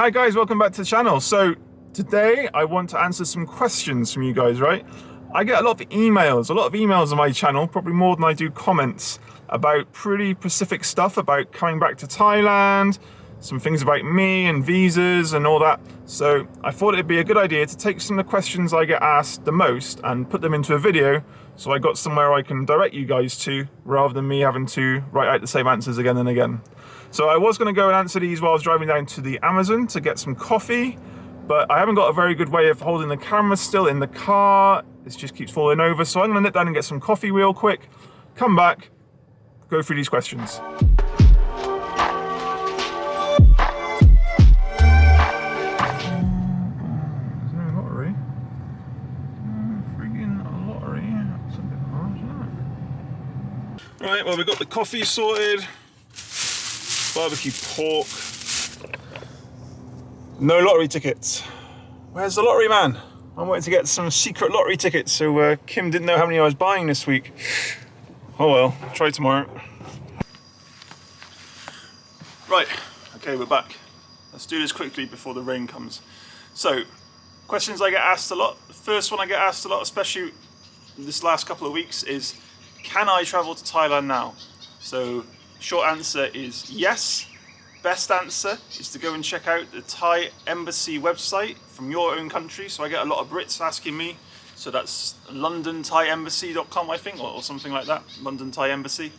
Hi guys, welcome back to the channel. So today I want to answer some questions from you guys, right? I get a lot of emails on my channel, probably more than I do comments, about pretty specific stuff about coming back to Thailand, some things about me and visas and all that. So I thought it'd be a good idea to take some of the questions I get asked the most and put them into a video, so I got somewhere I can direct you guys to, rather than me having to write out the same answers again and again. So I was going to go and answer these while I was driving down to the Amazon to get some coffee, but I haven't got a very good way of holding the camera still in the car. This just keeps falling over. So I'm going to nip down and get some coffee real quick, come back, go through these questions. Right, well, we've got the coffee sorted, barbecue pork, no lottery tickets. Where's the lottery man? I wanted to get some secret lottery tickets, so Kim didn't know how many I was buying this week. Oh well, try tomorrow. Right, okay, we're back. Let's do this quickly before the rain comes. So, questions I get asked a lot. The first one I get asked a lot, especially this last couple of weeks, is can I travel to Thailand now? So, short answer is yes. Best answer is to go and check out the Thai embassy website from your own country. So I get a lot of Brits asking me. So that's londonthaiembassy.com, I think, or something like that. London Thai Embassy.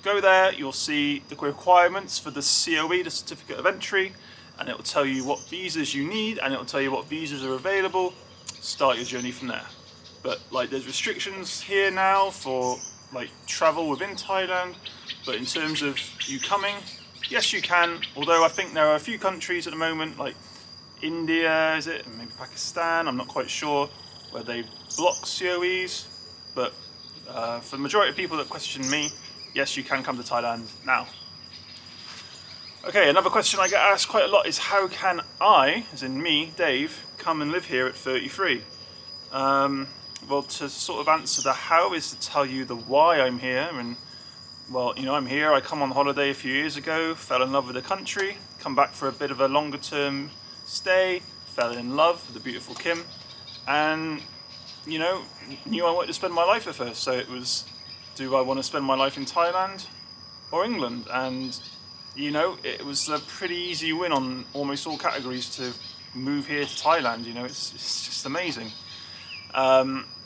Go there, you'll see the requirements for the COE, the Certificate of Entry, and it will tell you what visas you need, and it will tell you what visas are available. Start your journey from there. But like, there's restrictions here now for like travel within Thailand, but in terms of you coming, yes you can, although I think there are a few countries at the moment, like India, is it, maybe Pakistan, I'm not quite sure, where they block COEs, but for the majority of people that question me, yes you can come to Thailand now. Okay, another question I get asked quite a lot is how can I, as in me, Dave, come and live here at 33? Well, to sort of answer the how is to tell you the why I'm here. And well, you know, I'm here, I come on holiday a few years ago, fell in love with the country, come back for a bit of a longer term stay, fell in love with the beautiful Kim, and you know, knew I wanted to spend my life with her. So it was, do I want to spend my life in Thailand or England? And you know, it was a pretty easy win on almost all categories to move here to Thailand. You know, it's just amazing.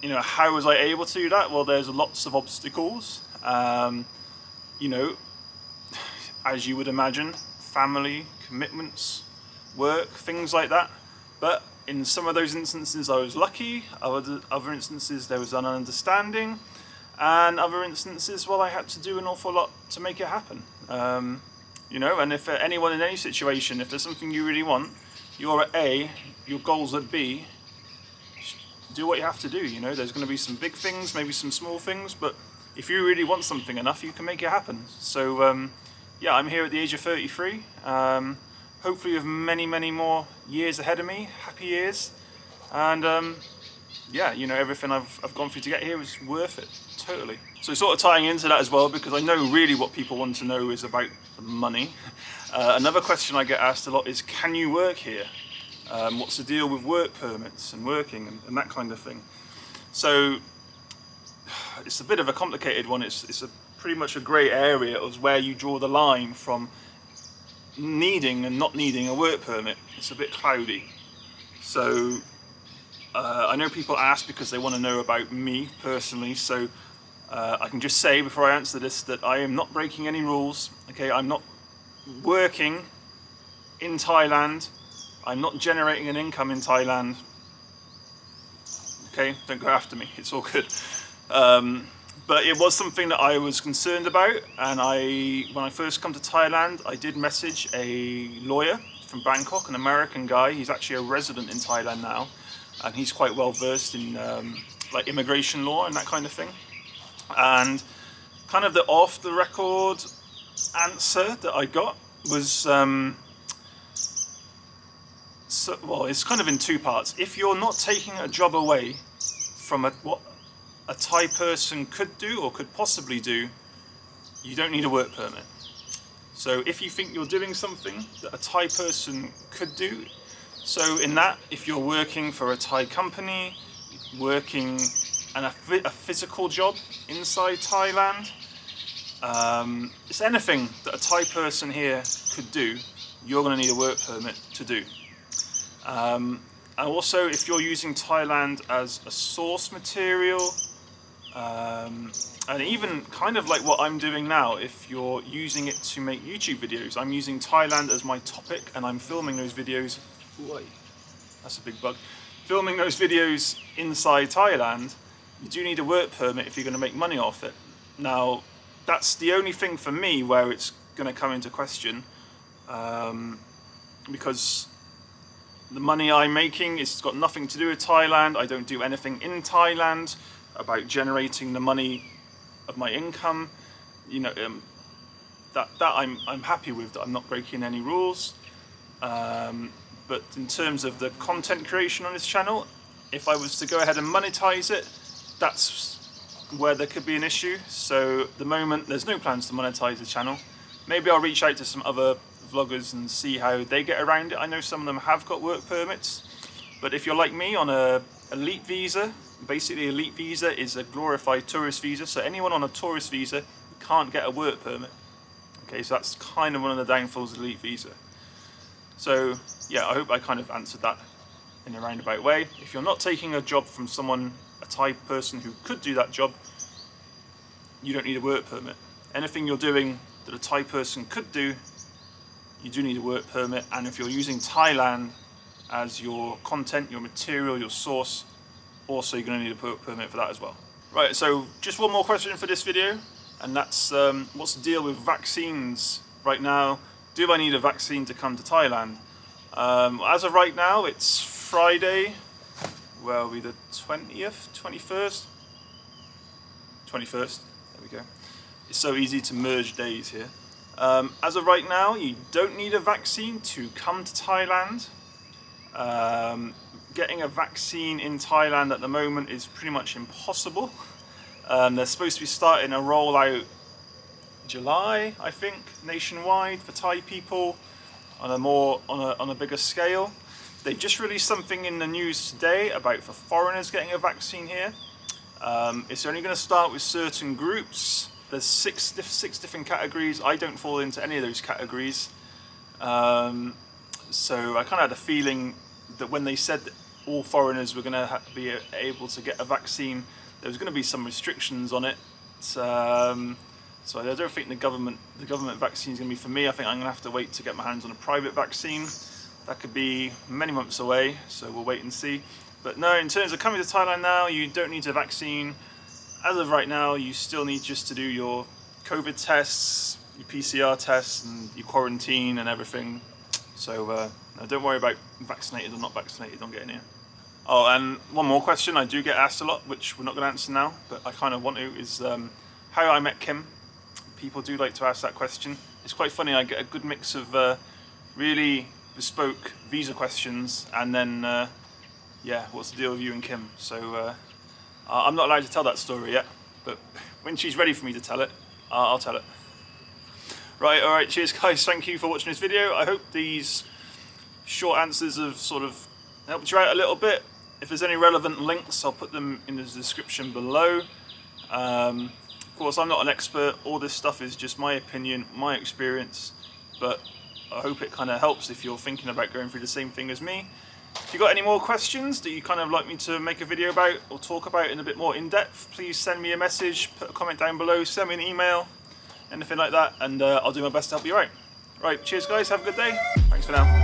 You know, how was I able to do that? Well, there's lots of obstacles. You know, as you would imagine, family, commitments, work, things like that. But in some of those instances I was lucky, other instances there was an understanding, and other instances, well, I had to do an awful lot to make it happen. You know, and if anyone in any situation, if there's something you really want, you're at A, your goal's at B, do what you have to do. You know, there's going to be some big things, maybe some small things, but if you really want something enough, you can make it happen. So yeah, I'm here at the age of 33, hopefully with many more years ahead of me, happy years, and yeah, you know, everything I've gone through to get here was worth it, totally. So sort of tying into that as well, because I know really what people want to know is about the money. Another question I get asked a lot is, can you work here? What's the deal with work permits and working and that kind of thing? So it's a bit of a complicated one. It's a pretty much a grey area as where you draw the line from needing and not needing a work permit. It's a bit cloudy. So I know people ask because they want to know about me personally, so I can just say before I answer this that I am not breaking any rules. Okay, I'm not working in Thailand, I'm not generating an income in Thailand. Okay, don't go after me, it's all good. But it was something that I was concerned about, and when I first come to Thailand, I did message a lawyer from Bangkok, an American guy. He's actually a resident in Thailand now, and he's quite well versed in like immigration law and that kind of thing. And kind of the off the record answer that I got was well, it's kind of in two parts. If you're not taking a job away from what a Thai person could do or could possibly do, you don't need a work permit. So if you think you're doing something that a Thai person could do, so in that, if you're working for a Thai company, working a physical job inside Thailand, it's anything that a Thai person here could do, you're going to need a work permit to do. And also, if you're using Thailand as a source material, and even kind of like what I'm doing now, if you're using it to make YouTube videos, I'm using Thailand as my topic and I'm filming those videos. Ooh, that's a big bug. Filming those videos inside Thailand, you do need a work permit if you're going to make money off it. Now, that's the only thing for me where it's going to come into question, because the money I'm making has got nothing to do with Thailand. I don't do anything in Thailand about generating the money of my income. You know, that I'm happy with, that I'm not breaking any rules. But in terms of the content creation on this channel, if I was to go ahead and monetize it, that's where there could be an issue. So at the moment, there's no plans to monetize the channel. Maybe I'll reach out to some other vloggers and see how they get around it. I know some of them have got work permits, but if you're like me on a elite visa, basically elite visa is a glorified tourist visa, so anyone on a tourist visa can't get a work permit. Okay, so that's kind of one of the downfalls of elite visa. So yeah, I hope I kind of answered that in a roundabout way. If you're not taking a job from someone, a Thai person who could do that job, you don't need a work permit. Anything you're doing that a Thai person could do, you do need a work permit. And if you're using Thailand as your content, your material, your source, also you're going to need a work permit for that as well. Right, so just one more question for this video, and that's what's the deal with vaccines right now? Do I need a vaccine to come to Thailand? As of right now, it's Friday. Where are we? The 20th, 21st? 21st. There we go. It's so easy to merge days here. As of right now, you don't need a vaccine to come to Thailand. Getting a vaccine in Thailand at the moment is pretty much impossible. They're supposed to be starting a rollout July, I think, nationwide for Thai people on a bigger scale. They just released something in the news today about for foreigners getting a vaccine here. It's only going to start with certain groups. There's six different categories. I don't fall into any of those categories. So I kind of had a feeling that when they said that all foreigners were going to be able to get a vaccine, there was going to be some restrictions on it. So I don't think the government vaccine is going to be for me. I think I'm going to have to wait to get my hands on a private vaccine. That could be many months away, so we'll wait and see. But no, in terms of coming to Thailand now, you don't need a vaccine. As of right now, you still need just to do your COVID tests, your PCR tests, and your quarantine and everything. So no, don't worry about vaccinated or not vaccinated on getting here. Oh, and one more question I do get asked a lot, which we're not going to answer now, but I kind of want to, is how I met Kim. People do like to ask that question. It's quite funny, I get a good mix of really bespoke visa questions, and then yeah, what's the deal with you and Kim? So I'm not allowed to tell that story yet, but when she's ready for me to tell it, I'll tell it. Right, alright, cheers guys, thank you for watching this video. I hope these short answers have sort of helped you out a little bit. If there's any relevant links, I'll put them in the description below. Of course, I'm not an expert. All this stuff is just my opinion, my experience, but I hope it kind of helps if you're thinking about going through the same thing as me. If you've got any more questions that you kind of like me to make a video about or talk about in a bit more in-depth, please send me a message, put a comment down below, send me an email, anything like that, and I'll do my best to help you out. Right, cheers guys, have a good day. Thanks for now.